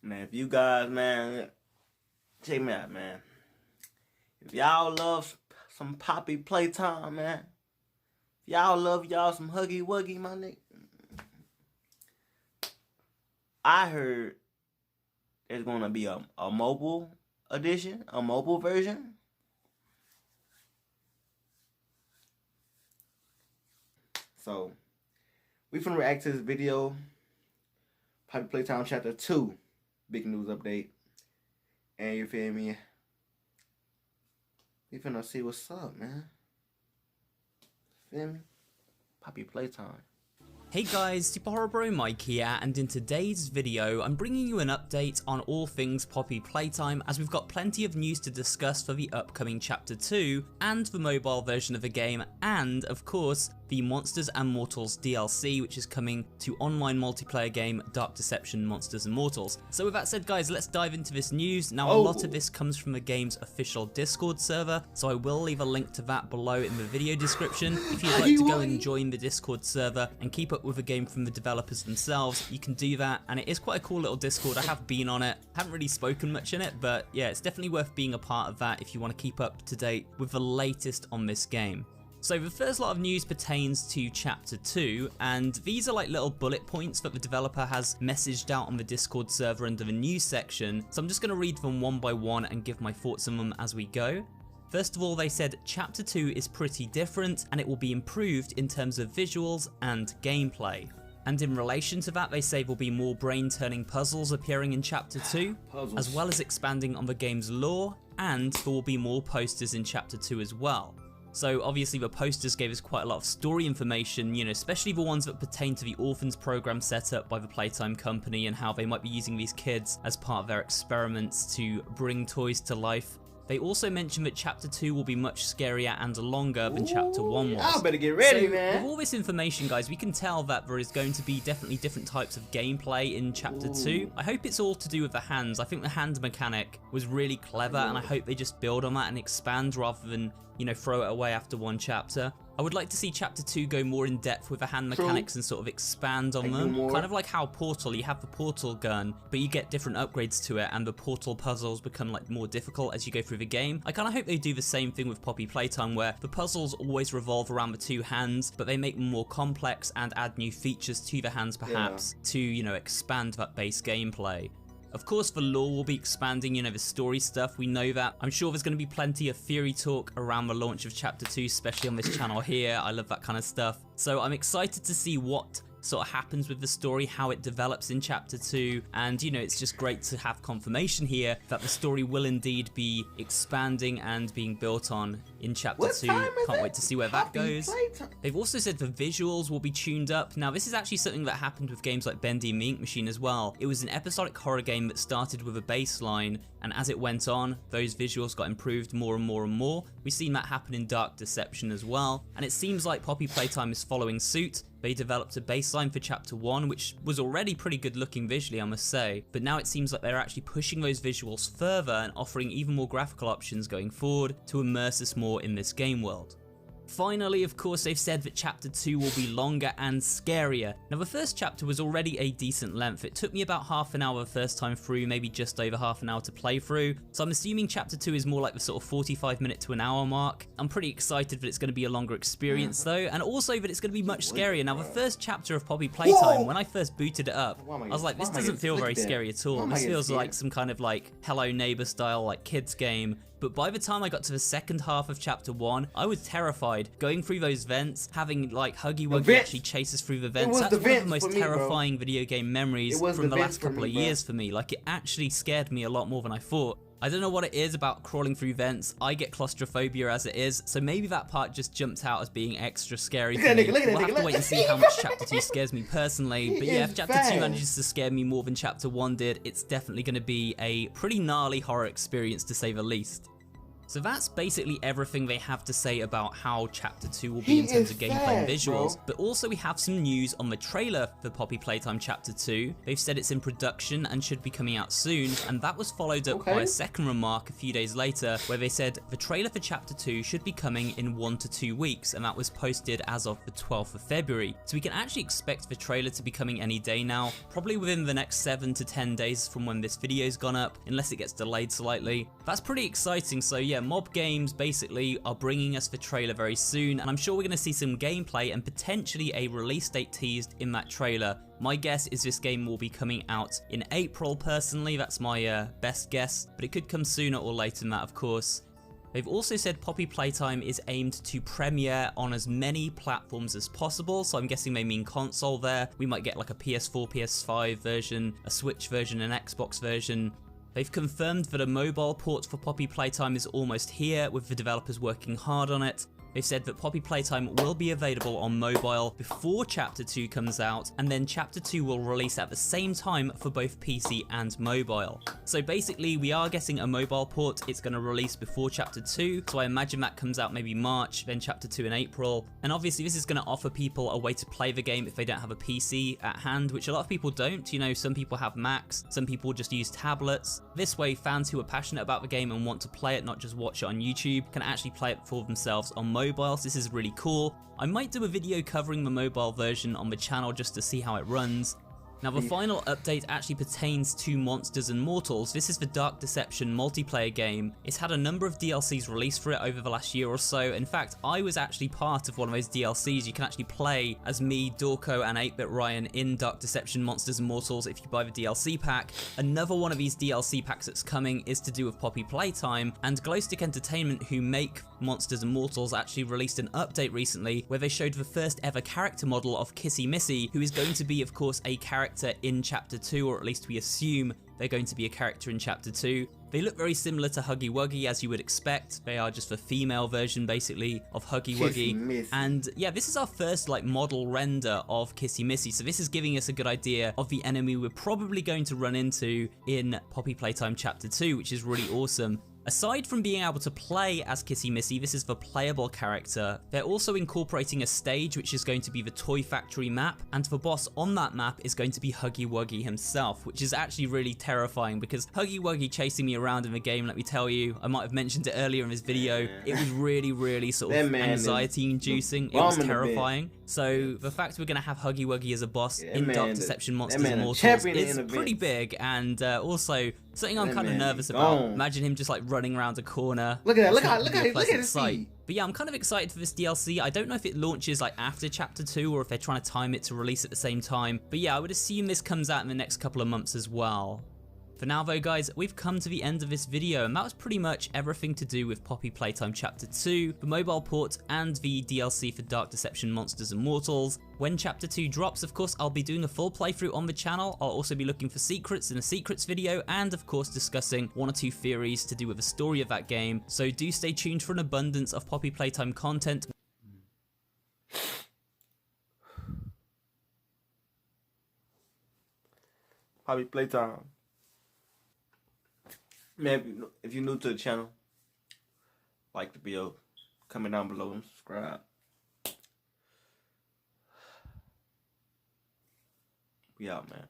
Man, if you guys, man, check me out, man. If y'all love some poppy playtime, man. If y'all love y'all some huggy wuggy, my nigga. I heard there's gonna be a mobile edition, a mobile version. So, we finna react to this video. Poppy Playtime Chapter 2. Big news update. And you feel me? We finna see what's up, man. Feel me? Poppy Playtime. Hey guys, SuperHorrorBro Mike here, and in today's video I'm bringing you an update on all things Poppy Playtime, as we've got plenty of news to discuss for the upcoming Chapter 2 and the mobile version of the game, and of course the Monsters and Mortals DLC, which is coming to online multiplayer game Dark Deception Monsters and Mortals. So with that said guys, let's dive into this news. Now a lot of this comes from the game's official Discord server, so I will leave a link to that below in the video description. If you'd like to go and join the Discord server and keep up with the game from the developers themselves, you can do that, and it is quite a cool little Discord. I have been on it, haven't really spoken much in it, but yeah, it's definitely worth being a part of that if you want to keep up to date with the latest on this game. So the first lot of news pertains to Chapter 2, and these are like little bullet points that the developer has messaged out on the Discord server under the news section, so I'm just going to read them one by one and give my thoughts on them as we go. First of all, they said Chapter 2 is pretty different and it will be improved in terms of visuals and gameplay. And in relation to that, they say there will be more brain-turning puzzles appearing in Chapter 2, as well as expanding on the game's lore, and there will be more posters in Chapter 2 as well. So obviously the posters gave us quite a lot of story information, you know, especially the ones that pertain to the Orphans program set up by the Playtime company and how they might be using these kids as part of their experiments to bring toys to life. They also mentioned that Chapter 2 will be much scarier and longer than Chapter 1 was. Y'all better get ready, so, man. with all this information, guys, we can tell that there is going to be definitely different types of gameplay in Chapter 2. I hope it's all to do with the hands. I think the hand mechanic was really clever, and I hope they just build on that and expand rather than, you know, throw it away after one chapter. I would like to see Chapter 2 go more in depth with the hand mechanics and sort of expand on them. Kind of like how Portal, you have the portal gun, but you get different upgrades to it, and the portal puzzles become like more difficult as you go through the game. I kind of hope they do the same thing with Poppy Playtime, where the puzzles always revolve around the two hands, but they make them more complex and add new features to the hands perhaps to, you know, expand that base gameplay. Of course, the lore will be expanding, you know, the story stuff, we know that. I'm sure there's going to be plenty of theory talk around the launch of Chapter 2, especially on this channel here. I love that kind of stuff. So I'm excited to see what sort of happens with the story, how it develops in Chapter 2, and you know, it's just great to have confirmation here that the story will indeed be expanding and being built on in Chapter 2. Can't wait to see where that goes. They've also said the visuals will be tuned up. Now this is actually something that happened with games like Bendy and the Ink Machine as well. It was an episodic horror game that started with a baseline, and as it went on, those visuals got improved more and more and more. We've seen that happen in Dark Deception as well, and it seems like Poppy Playtime is following suit. They developed a baseline for Chapter 1, which was already pretty good looking visually, I must say, but now it seems like they're actually pushing those visuals further and offering even more graphical options going forward to immerse us more in this game world. Finally, of course, they've said that Chapter 2 will be longer and scarier. Now, the first chapter was already a decent length. It took me about half an hour the first time through, maybe just over half an hour to play through. So I'm assuming Chapter 2 is more like the sort of 45-minute to an hour mark. I'm pretty excited that it's going to be a longer experience though, and also that it's going to be much scarier. Now, the first chapter of Poppy Playtime, when I first booted it up, I was like, this doesn't feel very scary at all. This feels like some kind of like Hello Neighbor style like kids game. But by the time I got to the second half of Chapter 1, I was terrified. Going through those vents, having like Huggy Wuggy actually chase us through the vents. That's one of the most terrifying video game memories from the last couple of years for me. Like, it actually scared me a lot more than I thought. I don't know what it is about crawling through vents. I get claustrophobia as it is, so maybe that part just jumped out as being extra scary for me. We'll have to wait and see how much Chapter 2 scares me personally, but yeah, if Chapter 2 manages to scare me more than Chapter 1 did, it's definitely going to be a pretty gnarly horror experience to say the least. So that's basically everything they have to say about how Chapter 2 will be in terms of gameplay and visuals, but also we have some news on the trailer for Poppy Playtime Chapter 2. They've said it's in production and should be coming out soon, and that was followed up by a second remark a few days later where they said the trailer for Chapter 2 should be coming in 1 to 2 weeks, and that was posted as of the 12th of February. So we can actually expect the trailer to be coming any day now, probably within the next 7 to 10 days from when this video's gone up, unless it gets delayed slightly. That's pretty exciting. So yeah, Mob Games basically are bringing us the trailer very soon, and I'm sure we're going to see some gameplay and potentially a release date teased in that trailer. My guess is this game will be coming out in April personally, that's my best guess, but it could come sooner or later than that, of course. They've also said Poppy Playtime is aimed to premiere on as many platforms as possible, so I'm guessing they mean console there. We might get like a PS4, PS5 version, a Switch version, an Xbox version. They've confirmed that a mobile port for Poppy Playtime is almost here, with the developers working hard on it. They've said that Poppy Playtime will be available on mobile before Chapter 2 comes out, and then Chapter 2 will release at the same time for both PC and mobile. So basically, we are getting a mobile port. It's going to release before Chapter 2, so I imagine that comes out maybe March, then Chapter 2 in April. And obviously, this is going to offer people a way to play the game if they don't have a PC at hand, which a lot of people don't. You know, some people have Macs, some people just use tablets. This way, fans who are passionate about the game and want to play it, not just watch it on YouTube, can actually play it for themselves on mobile, so this is really cool. I might do a video covering the mobile version on the channel just to see how it runs. Now the final update actually pertains to Monsters and Mortals. This is the Dark Deception multiplayer game. It's had a number of DLCs released for it over the last year or so. In fact, I was actually part of one of those DLCs. You can actually play as me, Dorko, and 8-Bit Ryan in Dark Deception Monsters and Mortals if you buy the DLC pack. Another one of these DLC packs that's coming is to do with Poppy Playtime, and Glowstick Entertainment, who make Monsters and Mortals, actually released an update recently where they showed the first ever character model of Kissy Missy, who is going to be, of course, a character in Chapter 2, or at least we assume they're going to be a character in Chapter 2. They look very similar to Huggy Wuggy, as you would expect. They are just the female version, basically, of Huggy Wuggy. And yeah, this is our first like model render of Kissy Missy, so this is giving us a good idea of the enemy we're probably going to run into in Poppy Playtime Chapter 2, which is really awesome. Aside from being able to play as Kissy Missy, this is the playable character. They're also incorporating a stage which is going to be the Toy Factory map, and the boss on that map is going to be Huggy Wuggy himself, which is actually really terrifying because Huggy Wuggy chasing me around in the game, let me tell you, I might have mentioned it earlier in this video, it was really sort of anxiety inducing, it was terrifying. So the fact we're going to have Huggy Wuggy as a boss in Dark Deception Monsters and Mortals is pretty big, and also something I'm kind of nervous about. Imagine him just like running around a corner. Look at that, look at his sight. But yeah, I'm kind of excited for this DLC. I don't know if it launches like after Chapter 2 or if they're trying to time it to release at the same time. But yeah, I would assume this comes out in the next couple of months as well. For now though guys, we've come to the end of this video, and that was pretty much everything to do with Poppy Playtime Chapter 2, the mobile port, and the DLC for Dark Deception Monsters and Mortals. When Chapter 2 drops, of course, I'll be doing a full playthrough on the channel. I'll also be looking for secrets in a secrets video, and of course discussing 1 or 2 theories to do with the story of that game. So do stay tuned for an abundance of Poppy Playtime content. Poppy Playtime. Man, if you're new to the channel, like the video, comment down below and subscribe. We out, man.